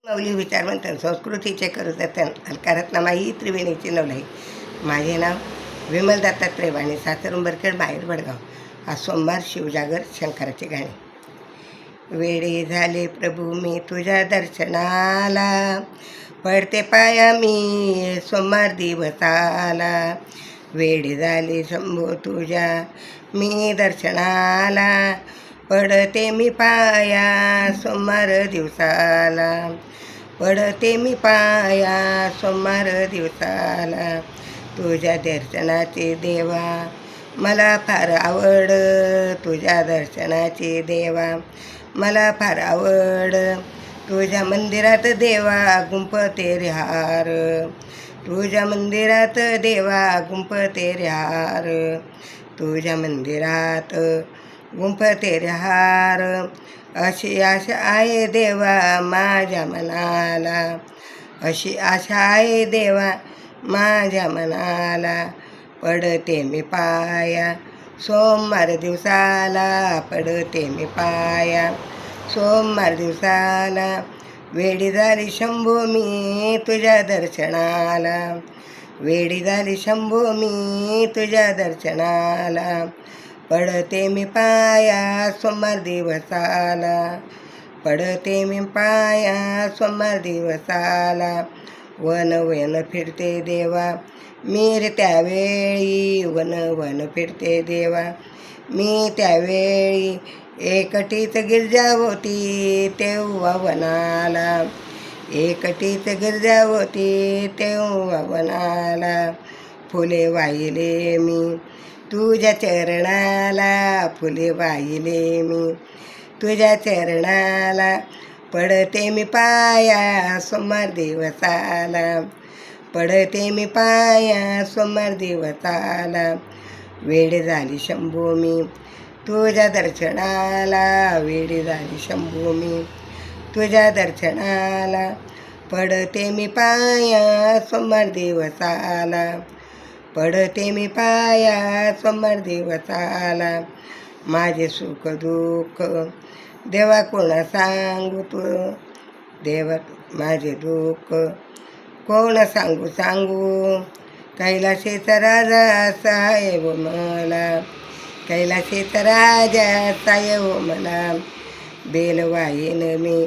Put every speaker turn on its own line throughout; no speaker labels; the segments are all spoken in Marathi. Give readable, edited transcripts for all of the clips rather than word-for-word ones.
माऊली विचारवंतन संस्कृतीचे करुजतन अलकारत्नामा ही त्रिवेणीची नवलाई. माझे नाव विमल दत्तात्रय वाणी, सासर उंबरखेड, माहेर वडगाव. आज सोमवार, शिवजागर, शंकराचे गाणे. वेडे झाले प्रभू मी तुझ्या दर्शनाला, पडते पाया मी सोमवार दिवसाला. वेडे झाले शंभो तुझ्या मी दर्शनाला, पडते मी पाया सोमवार दिवसाला. पडते मी पाया सोमवार दिवसाला. तुझ्या दर्शनाचे देवा मला फार आवड, तुझ्या दर्शनाचे देवा मला फार आवड. तुझ्या मंदिरात देवा गुंफते रे हार, तुझ्या मंदिरात देवा गुंफते रे हार. तुझ्या मंदिरात गुंफते रे हार. अशी आशा आहे देवा माझ्या मनाला, अशी आशा आहे देवा माझ्या मनाला. पडते मी पाया सोमवार दिवसाला, पडते मी पाया सोमवार दिवसाला. वेडी झाली शंभो मी तुझ्या दर्शनाला, वेडी झाली शंभो मी तुझ्या दर्शनाला. पडते मी पाया सोमवार दिवसाला, पडते मी पाया सोमवार दिवसाला. वन वन फिरते देवा मी रे त्यावेळी, वन वन फिरते देवा मी त्यावेळी. एकटीच गिरजा होती तेव्हा वनाला, एकटीच गिरजा होती तेव्हा वनाला. फुले वाहिले मी तुझ्या चरणाला, फुले वाहिले मी तुझ्या चरणाला. पडते मी पाया सोमवार दिवसाला, पडते मी पाया सोमवार दिवसाला. वेड झाली शंभो मी तुझ्या दर्शनाला, वेड झाली शंभो मी तुझ्या दर्शनाला. पडते मी पाया सोमवार दिवसाला, पडते मी पाया सोमवार दिवसाला. माझे सुख दुःख देवा कोणा सांगू तू, देवा माझे दुःख कोण सांगू सांगू. कैलासेचा राजा साहेब मला, कैलासेचा राजा साहेब मला. बेल वाहीन मी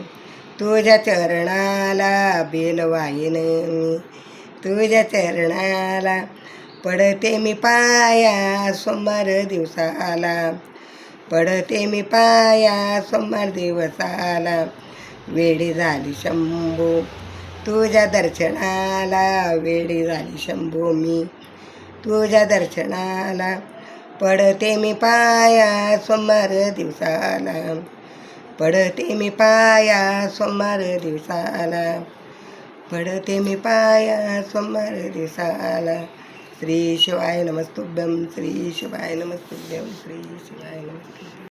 तुझ्या चरणाला, बेल वाहीन मी तुझ्या चरणाला. पडते मी पाया सोमवार दिवसाला, पडते मी पाया सोमवार दिवसाला. वेडी झाली शंभो तुझ्या दर्शनाला, वेडी झाली शंभो मी तुझ्या दर्शनाला. पडते मी पाया सोमवार दिवसाला, पडते मी पाया सोमवार दिवसाला. पडते मी पाया सोमवार दिवसाला. श्री शिवाय नमस्तुभ्यं, श्री शिवाय नमस्तुभ्यं, श्री शिवाय नमस्तुभ्यं.